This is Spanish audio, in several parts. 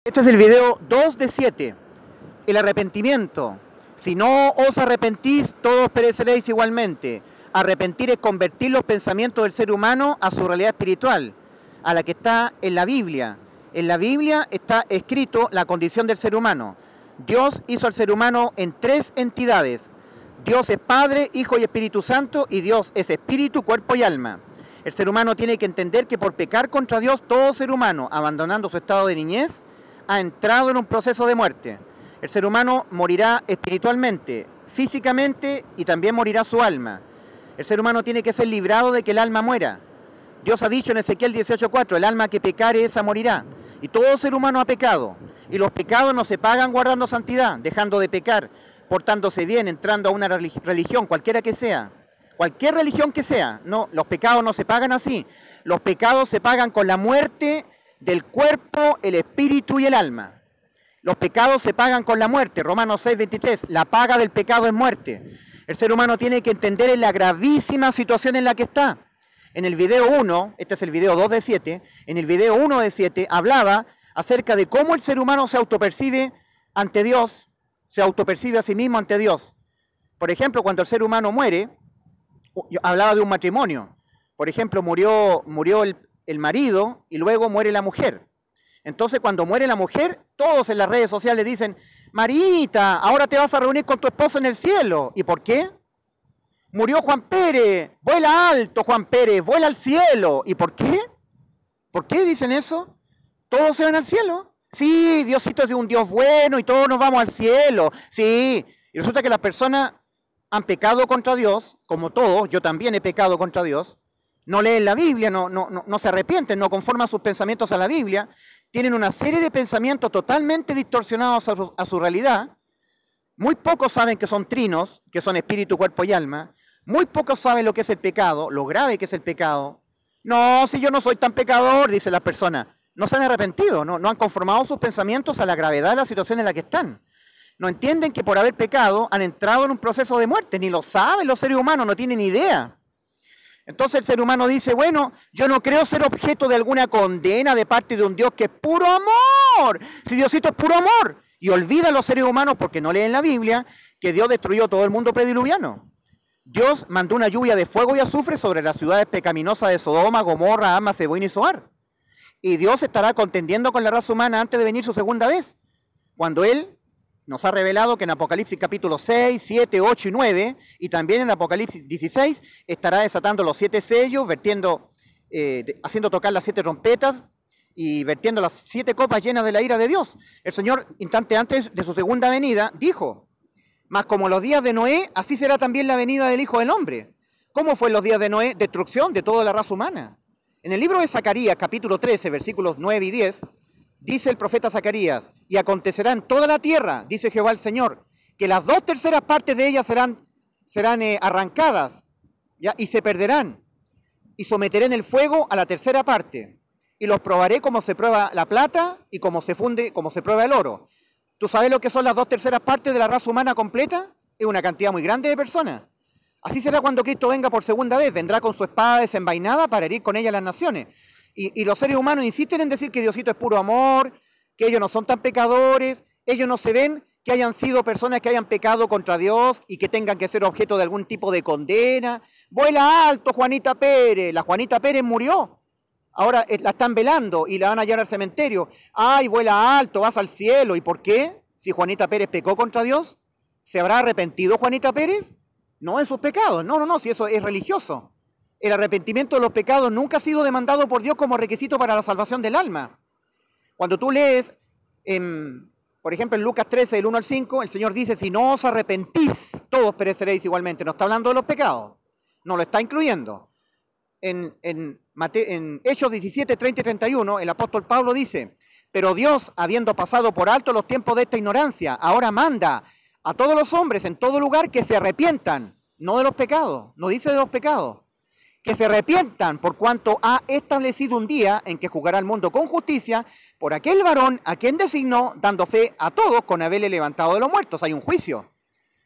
Este es el video 2 de 7, el arrepentimiento. Si no os arrepentís, todos pereceréis igualmente. Arrepentir es convertir los pensamientos del ser humano a su realidad espiritual, a la que está en la Biblia. En la Biblia está escrito la condición del ser humano. Dios hizo al ser humano en tres entidades. Dios es Padre, Hijo y Espíritu Santo, y Dios es espíritu, cuerpo y alma. El ser humano tiene que entender que por pecar contra Dios, todo ser humano, abandonando su estado de niñez, ha entrado en un proceso de muerte. El ser humano morirá espiritualmente, físicamente, y también morirá su alma. El ser humano tiene que ser librado de que el alma muera. Dios ha dicho en Ezequiel 18:4, el alma que pecare, esa morirá. Y todo ser humano ha pecado. Y los pecados no se pagan guardando santidad, dejando de pecar, portándose bien, entrando a una religión, cualquiera que sea. Cualquier religión que sea. No, los pecados no se pagan así. Los pecados se pagan con la muerte del cuerpo, el espíritu y el alma. Los pecados se pagan con la muerte. Romanos 6:23, la paga del pecado es muerte. El ser humano tiene que entender en la gravísima situación en la que está. En el video 1, este es el video 2 de 7, en el video 1 de 7 hablaba acerca de cómo el ser humano se autopercibe ante Dios, se autopercibe a sí mismo ante Dios. Por ejemplo, cuando el ser humano muere, yo hablaba de un matrimonio. Por ejemplo, murió el marido y luego muere la mujer. Entonces, cuando muere la mujer, todos en las redes sociales dicen, Marita, ahora te vas a reunir con tu esposo en el cielo. ¿Y por qué? Murió Juan Pérez, vuela alto Juan Pérez, vuela al cielo. ¿Y por qué? ¿Por qué dicen eso? Todos se van al cielo. Sí, Diosito es un Dios bueno y todos nos vamos al cielo. Sí, y resulta que las personas han pecado contra Dios, como todos, yo también he pecado contra Dios. No leen la Biblia, no se arrepienten, no conforman sus pensamientos a la Biblia, tienen una serie de pensamientos totalmente distorsionados a su realidad. Muy pocos saben que son trinos, que son espíritu, cuerpo y alma. Muy pocos saben lo que es el pecado, lo grave que es el pecado. No, si yo no soy tan pecador, dice la persona. No se han arrepentido, no han conformado sus pensamientos a la gravedad de la situación en la que están. No entienden que por haber pecado han entrado en un proceso de muerte, ni lo saben los seres humanos, no tienen idea. Entonces el ser humano dice, bueno, yo no creo ser objeto de alguna condena de parte de un Dios que es puro amor. Si Diosito es puro amor. Y olvida a los seres humanos, porque no leen la Biblia, que Dios destruyó todo el mundo prediluviano. Dios mandó una lluvia de fuego y azufre sobre las ciudades pecaminosas de Sodoma, Gomorra, Ama, Zeboín y Zoar. Y Dios estará contendiendo con la raza humana antes de venir su segunda vez, cuando Él nos ha revelado que en Apocalipsis capítulo 6, 7, 8 y 9, y también en Apocalipsis 16, estará desatando los 7 sellos, haciendo tocar las 7 trompetas y vertiendo las 7 copas llenas de la ira de Dios. El Señor, instante antes de su segunda venida, dijo, mas como los días de Noé, así será también la venida del Hijo del Hombre. ¿Cómo fue en los días de Noé? Destrucción de toda la raza humana. En el libro de Zacarías, capítulo 13, versículos 9 y 10, dice el profeta Zacarías, y acontecerá en toda la tierra, dice Jehová el Señor, que las 2/3 partes de ellas serán arrancadas, ¿ya? Y se perderán, y someteré en el fuego a la 1/3 parte, y los probaré como se prueba la plata y como se prueba el oro. ¿Tú sabes lo que son las 2/3 partes de la raza humana completa? Es una cantidad muy grande de personas. Así será cuando Cristo venga por segunda vez, vendrá con su espada desenvainada para herir con ella las naciones. Y los seres humanos insisten en decir que Diosito es puro amor, que ellos no son tan pecadores, ellos no se ven que hayan sido personas que hayan pecado contra Dios y que tengan que ser objeto de algún tipo de condena. Vuela alto Juanita Pérez, la Juanita Pérez murió, ahora la están velando y la van a llevar al cementerio. Ay, vuela alto, vas al cielo. ¿Y por qué? Si Juanita Pérez pecó contra Dios, ¿se habrá arrepentido Juanita Pérez? No en sus pecados, no, si eso es religioso. El arrepentimiento de los pecados nunca ha sido demandado por Dios como requisito para la salvación del alma. Cuando tú lees, por ejemplo, en Lucas 13, del 1 al 5, el Señor dice, si no os arrepentís, todos pereceréis igualmente. No está hablando de los pecados, no lo está incluyendo. En Hechos 17, 30 y 31, el apóstol Pablo dice, pero Dios, habiendo pasado por alto los tiempos de esta ignorancia, ahora manda a todos los hombres en todo lugar que se arrepientan, no de los pecados, no dice de los pecados, que se arrepientan por cuanto ha establecido un día en que juzgará al mundo con justicia por aquel varón a quien designó, dando fe a todos con haberle levantado de los muertos. Hay un juicio,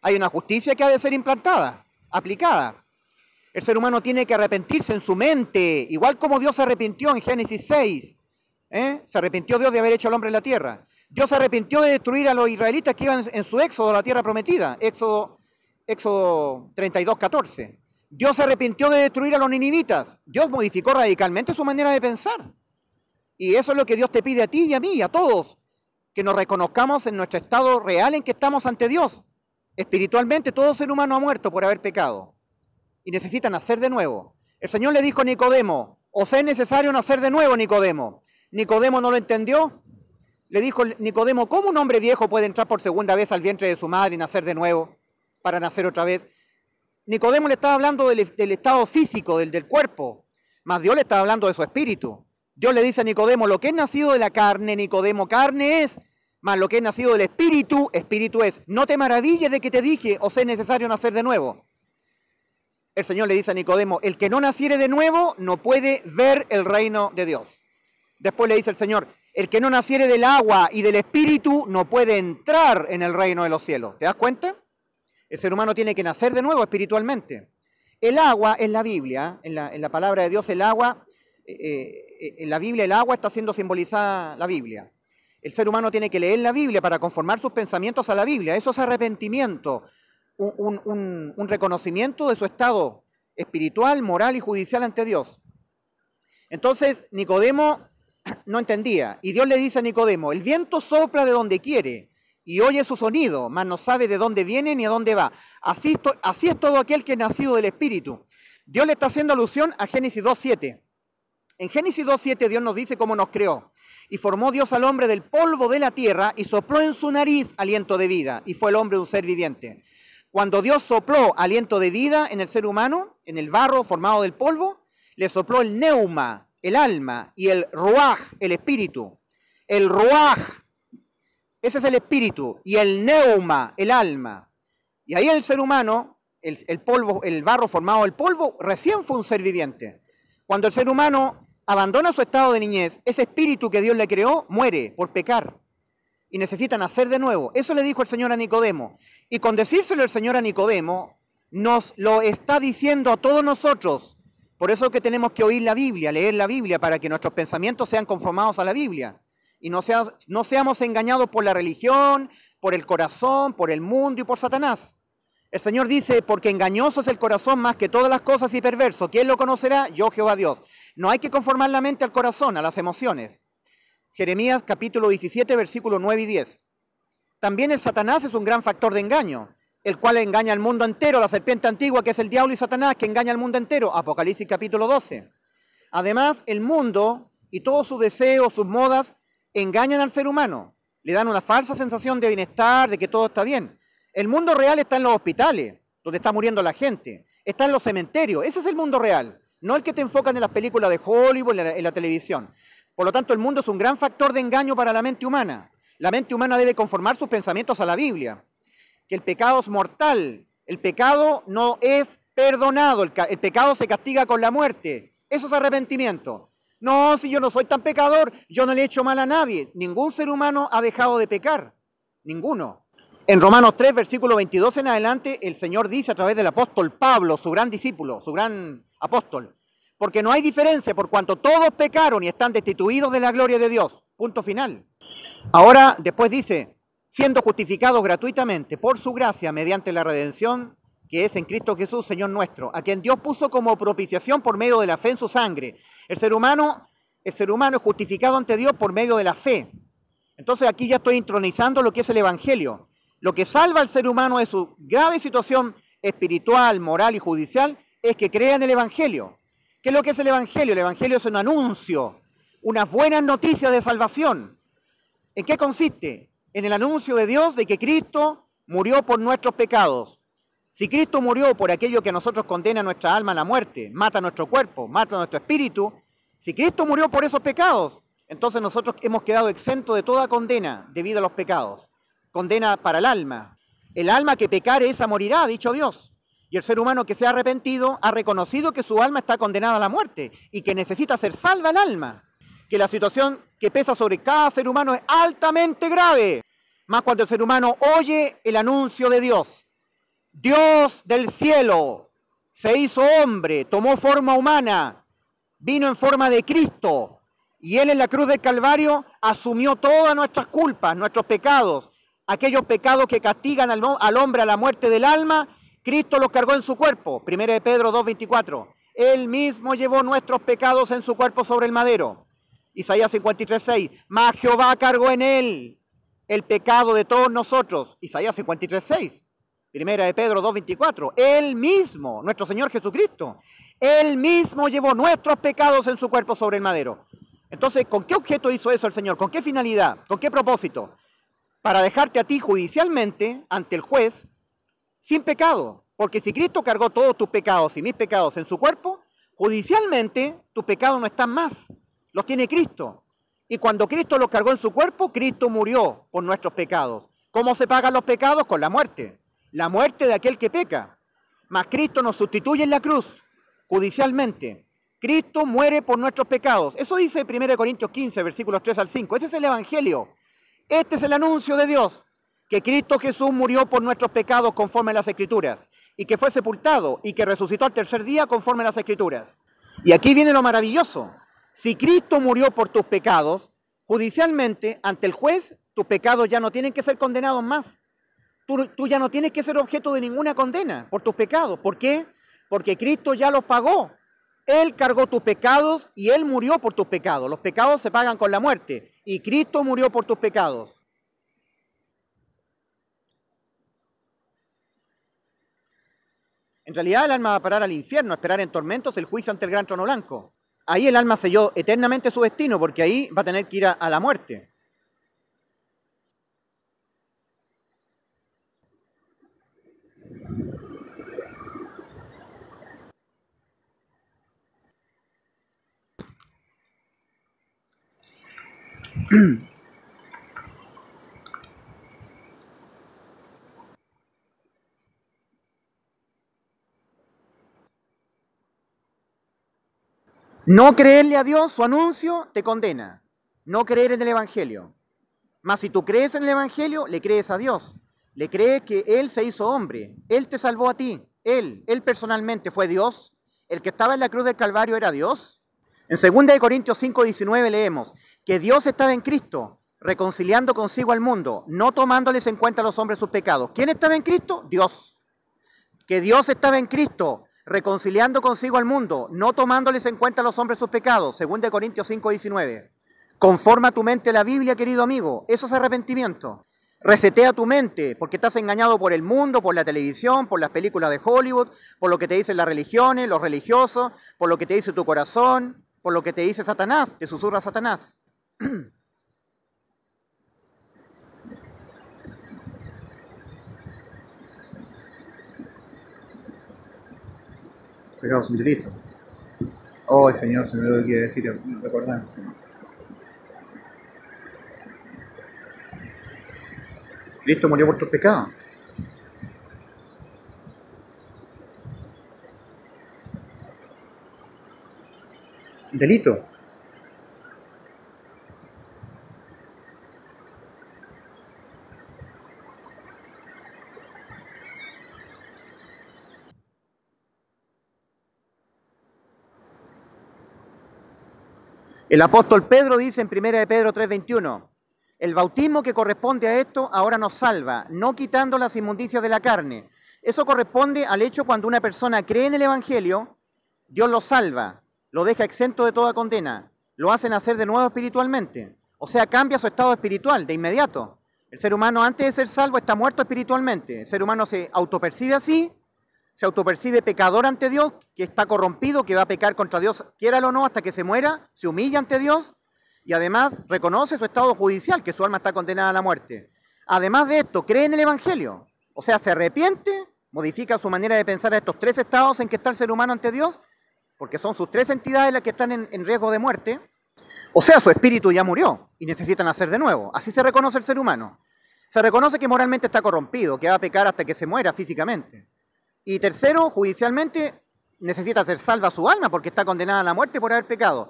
hay una justicia que ha de ser implantada, aplicada. El ser humano tiene que arrepentirse en su mente, igual como Dios se arrepintió en Génesis 6, Se arrepintió Dios de haber hecho al hombre en la tierra. Dios se arrepintió de destruir a los israelitas que iban en su éxodo a la tierra prometida. Éxodo 32:14. Dios se arrepintió de destruir a los ninivitas. Dios modificó radicalmente su manera de pensar. Y eso es lo que Dios te pide a ti y a mí, y a todos, que nos reconozcamos en nuestro estado real en que estamos ante Dios. Espiritualmente, todo ser humano ha muerto por haber pecado y necesita nacer de nuevo. El Señor le dijo a Nicodemo, os es necesario nacer de nuevo, Nicodemo. Nicodemo no lo entendió. Le dijo Nicodemo, ¿cómo un hombre viejo puede entrar por segunda vez al vientre de su madre y nacer de nuevo para nacer otra vez? Nicodemo le estaba hablando del estado físico, del cuerpo, mas Dios le estaba hablando de su espíritu. Dios le dice a Nicodemo, lo que es nacido de la carne, Nicodemo, carne es, mas lo que es nacido del espíritu, espíritu es. No te maravilles de que te dije, os es necesario nacer de nuevo. El Señor le dice a Nicodemo, el que no naciere de nuevo no puede ver el reino de Dios. Después le dice el Señor, el que no naciere del agua y del espíritu no puede entrar en el reino de los cielos. ¿Te das cuenta? El ser humano tiene que nacer de nuevo espiritualmente. El agua en la Biblia, en la palabra de Dios, el agua, en la Biblia el agua está siendo simbolizada la Biblia. El ser humano tiene que leer la Biblia para conformar sus pensamientos a la Biblia. Eso es arrepentimiento, un reconocimiento de su estado espiritual, moral y judicial ante Dios. Entonces Nicodemo no entendía. Y Dios le dice a Nicodemo, el viento sopla de donde quiere y oye su sonido, mas no sabe de dónde viene ni a dónde va. Así es todo aquel que es nacido del Espíritu. Dios le está haciendo alusión a Génesis 2:7. En Génesis 2:7 Dios nos dice cómo nos creó. Y formó Dios al hombre del polvo de la tierra y sopló en su nariz aliento de vida. Y fue el hombre un ser viviente. Cuando Dios sopló aliento de vida en el ser humano, en el barro formado del polvo, le sopló el neuma, el alma, y el ruaj, el espíritu. El ruaj, ese es el espíritu, y el neuma, el alma. Y ahí el ser humano, el polvo, el barro formado del polvo, recién fue un ser viviente. Cuando el ser humano abandona su estado de niñez, ese espíritu que Dios le creó muere por pecar y necesita nacer de nuevo. Eso le dijo el Señor a Nicodemo. Y con decírselo el Señor a Nicodemo, nos lo está diciendo a todos nosotros. Por eso es que tenemos que oír la Biblia, leer la Biblia, para que nuestros pensamientos sean conformados a la Biblia. Y no seamos engañados por la religión, por el corazón, por el mundo y por Satanás. El Señor dice, porque engañoso es el corazón más que todas las cosas y perverso. ¿Quién lo conocerá? Yo, Jehová Dios. No hay que conformar la mente al corazón, a las emociones. Jeremías capítulo 17, versículos 9 y 10. También el Satanás es un gran factor de engaño, el cual engaña al mundo entero, la serpiente antigua que es el diablo y Satanás, que engaña al mundo entero. Apocalipsis capítulo 12. Además, el mundo y todos sus deseos, sus modas, engañan al ser humano. Le dan una falsa sensación de bienestar, de que todo está bien. El mundo real está en los hospitales, donde está muriendo la gente. Está en los cementerios. Ese es el mundo real, no el que te enfocan en las películas de Hollywood, en la televisión. Por lo tanto, el mundo es un gran factor de engaño para la mente humana. La mente humana debe conformar sus pensamientos a la Biblia. Que el pecado es mortal. El pecado no es perdonado. El pecado se castiga con la muerte. Eso es arrepentimiento. No, si yo no soy tan pecador, yo no le he hecho mal a nadie. Ningún ser humano ha dejado de pecar. Ninguno. En Romanos 3, versículo 22 en adelante, el Señor dice a través del apóstol Pablo, su gran discípulo, su gran apóstol, porque no hay diferencia por cuanto todos pecaron y están destituidos de la gloria de Dios. Punto final. Ahora, después dice, siendo justificados gratuitamente por su gracia mediante la redención que es en Cristo Jesús, Señor nuestro, a quien Dios puso como propiciación por medio de la fe en su sangre. El ser humano es justificado ante Dios por medio de la fe. Entonces aquí ya estoy intronizando lo que es el Evangelio. Lo que salva al ser humano de su grave situación espiritual, moral y judicial es que crea en el Evangelio. ¿Qué es lo que es el Evangelio? El Evangelio es un anuncio, unas buenas noticias de salvación. ¿En qué consiste? En el anuncio de Dios de que Cristo murió por nuestros pecados. Si Cristo murió por aquello que a nosotros condena nuestra alma a la muerte, mata nuestro cuerpo, mata nuestro espíritu, si Cristo murió por esos pecados, entonces nosotros hemos quedado exentos de toda condena debido a los pecados. Condena para el alma. El alma que pecare, esa morirá, ha dicho Dios. Y el ser humano que se ha arrepentido ha reconocido que su alma está condenada a la muerte y que necesita ser salva el alma. Que la situación que pesa sobre cada ser humano es altamente grave. Más cuando el ser humano oye el anuncio de Dios. Dios del cielo se hizo hombre, tomó forma humana, vino en forma de Cristo Y Él en la cruz del Calvario asumió todas nuestras culpas, nuestros pecados, aquellos pecados que castigan al hombre a la muerte del alma, Cristo los cargó en su cuerpo. 1 de Pedro 2:24. Él mismo llevó nuestros pecados en su cuerpo sobre el madero. Isaías 53:6. Mas Jehová cargó en Él el pecado de todos nosotros. Isaías 53:6. 1 de Pedro 2:24. Él mismo, nuestro Señor Jesucristo, Él mismo llevó nuestros pecados en su cuerpo sobre el madero. Entonces, ¿con qué objeto hizo eso el Señor? ¿Con qué finalidad? ¿Con qué propósito? Para dejarte a ti judicialmente ante el juez sin pecado. Porque si Cristo cargó todos tus pecados y mis pecados en su cuerpo, judicialmente tus pecados no están más. Los tiene Cristo. Y cuando Cristo los cargó en su cuerpo, Cristo murió por nuestros pecados. ¿Cómo se pagan los pecados? Con la muerte. La muerte de aquel que peca. Mas Cristo nos sustituye en la cruz, judicialmente. Cristo muere por nuestros pecados. Eso dice 1 Corintios 15, versículos 3 al 5. Ese es el Evangelio. Este es el anuncio de Dios, que Cristo Jesús murió por nuestros pecados conforme a las Escrituras, y que fue sepultado y que resucitó al tercer día conforme a las Escrituras. Y aquí viene lo maravilloso. Si Cristo murió por tus pecados, judicialmente, ante el juez, tus pecados ya no tienen que ser condenados más. Tú ya no tienes que ser objeto de ninguna condena por tus pecados. ¿Por qué? Porque Cristo ya los pagó. Él cargó tus pecados y Él murió por tus pecados. Los pecados se pagan con la muerte y Cristo murió por tus pecados. En realidad el alma va a parar al infierno, a esperar en tormentos el juicio ante el gran trono blanco. Ahí el alma selló eternamente su destino, porque ahí va a tener que ir a la muerte. No creerle a Dios, su anuncio, te condena. No creer en el Evangelio. Mas si tú crees en el Evangelio, le crees a Dios. Le crees que Él se hizo hombre. Él te salvó a ti. Él personalmente fue Dios. El que estaba en la cruz del Calvario era Dios. En 2 Corintios 5:19 leemos que Dios estaba en Cristo, reconciliando consigo al mundo, no tomándoles en cuenta a los hombres sus pecados. ¿Quién estaba en Cristo? Dios. Que Dios estaba en Cristo, reconciliando consigo al mundo, no tomándoles en cuenta a los hombres sus pecados. 2 Corintios 5:19. Conforma tu mente a la Biblia, querido amigo. Eso es arrepentimiento. Resetea tu mente, porque estás engañado por el mundo, por la televisión, por las películas de Hollywood, por lo que te dicen las religiones, los religiosos, por lo que te dice tu corazón, por lo que te dice Satanás, te susurra Satanás. Pecados sin delito. Oh, Señor, se me lo quiere decir, recordar. Cristo murió por tus pecados. Delito. El apóstol Pedro dice en 1 de Pedro 3:21, el bautismo que corresponde a esto ahora nos salva, no quitando las inmundicias de la carne. Eso corresponde al hecho cuando una persona cree en el Evangelio, Dios lo salva, lo deja exento de toda condena, lo hace nacer de nuevo espiritualmente. O sea, cambia su estado espiritual de inmediato. El ser humano antes de ser salvo está muerto espiritualmente. El ser humano se autopercibe así, se autopercibe pecador ante Dios, que está corrompido, que va a pecar contra Dios, quiéralo o no, hasta que se muera, se humilla ante Dios y además reconoce su estado judicial, que su alma está condenada a la muerte. Además de esto, cree en el Evangelio, o sea, se arrepiente, modifica su manera de pensar a estos tres estados en que está el ser humano ante Dios, porque son sus tres entidades las que están en riesgo de muerte. O sea, su espíritu ya murió y necesita nacer de nuevo. Así se reconoce el ser humano. Se reconoce que moralmente está corrompido, que va a pecar hasta que se muera físicamente. Y tercero, judicialmente, necesita ser salva su alma porque está condenada a la muerte por haber pecado.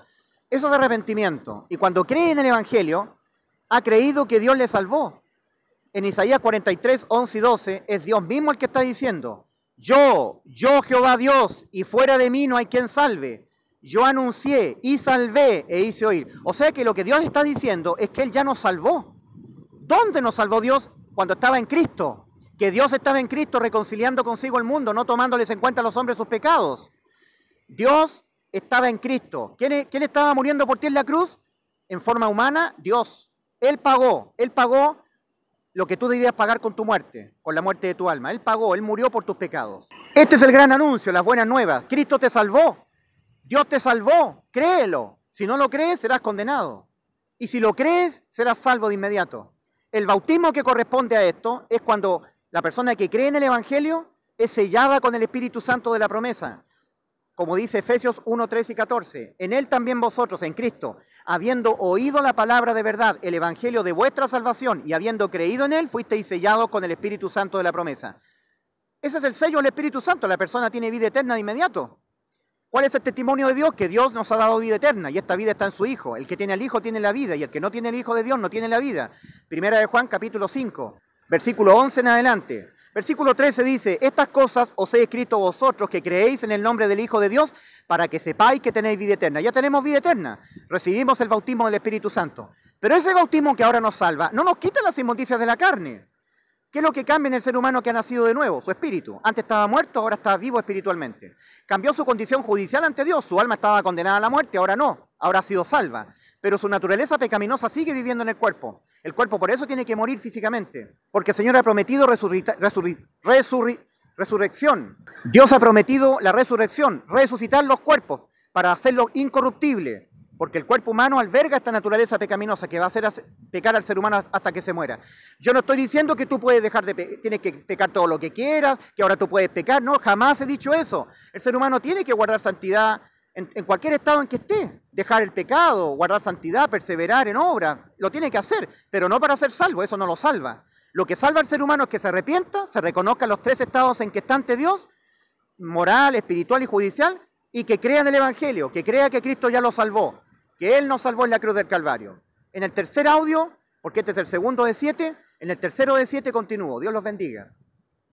Eso es arrepentimiento. Y cuando cree en el Evangelio, ha creído que Dios le salvó. En Isaías 43, 11 y 12, es Dios mismo el que está diciendo, yo Jehová Dios, y fuera de mí no hay quien salve. Yo anuncié y salvé e hice oír. O sea que lo que Dios está diciendo es que Él ya nos salvó. ¿Dónde nos salvó Dios? Cuando estaba en Cristo. Que Dios estaba en Cristo reconciliando consigo el mundo, no tomándoles en cuenta a los hombres sus pecados. Dios estaba en Cristo. ¿Quién estaba muriendo por ti en la cruz? En forma humana, Dios. Él pagó lo que tú debías pagar con tu muerte, con la muerte de tu alma. Él pagó, Él murió por tus pecados. Este es el gran anuncio, las buenas nuevas. Cristo te salvó. Dios te salvó, créelo. Si no lo crees, serás condenado. Y si lo crees, serás salvo de inmediato. El bautismo que corresponde a esto es cuando la persona que cree en el Evangelio es sellada con el Espíritu Santo de la promesa. Como dice Efesios 1, 13 y 14. En Él también vosotros, en Cristo, habiendo oído la palabra de verdad, el Evangelio de vuestra salvación, y habiendo creído en Él, fuisteis sellados con el Espíritu Santo de la promesa. Ese es el sello del Espíritu Santo. La persona tiene vida eterna de inmediato. ¿Cuál es el testimonio de Dios? Que Dios nos ha dado vida eterna y esta vida está en su Hijo. El que tiene al Hijo tiene la vida y el que no tiene el Hijo de Dios no tiene la vida. Primera de Juan, capítulo 5, versículo 11 en adelante. Versículo 13 dice, estas cosas os he escrito vosotros que creéis en el nombre del Hijo de Dios para que sepáis que tenéis vida eterna. Ya tenemos vida eterna. Recibimos el bautismo del Espíritu Santo. Pero ese bautismo que ahora nos salva no nos quita las inmundicias de la carne. ¿Qué es lo que cambia en el ser humano que ha nacido de nuevo? Su espíritu. Antes estaba muerto, ahora está vivo espiritualmente. Cambió su condición judicial ante Dios. Su alma estaba condenada a la muerte, ahora no. Ahora ha sido salva. Pero su naturaleza pecaminosa sigue viviendo en el cuerpo. El cuerpo por eso tiene que morir físicamente. Porque el Señor ha prometido resurrección. Dios ha prometido la resurrección, resucitar los cuerpos para hacerlos incorruptibles. Porque el cuerpo humano alberga esta naturaleza pecaminosa que va a hacer pecar al ser humano hasta que se muera. Yo no estoy diciendo que tú puedes tienes que pecar todo lo que quieras, que ahora tú puedes pecar. No, jamás he dicho eso. El ser humano tiene que guardar santidad en cualquier estado en que esté. Dejar el pecado, guardar santidad, perseverar en obra. Lo tiene que hacer, pero no para ser salvo. Eso no lo salva. Lo que salva al ser humano es que se arrepienta, se reconozca los tres estados en que está ante Dios, moral, espiritual y judicial, y que crea en el Evangelio, que crea que Cristo ya lo salvó, que Él nos salvó en la cruz del Calvario. En el tercer audio, porque este es el segundo de 7, en el tercero de 7 continúo. Dios los bendiga.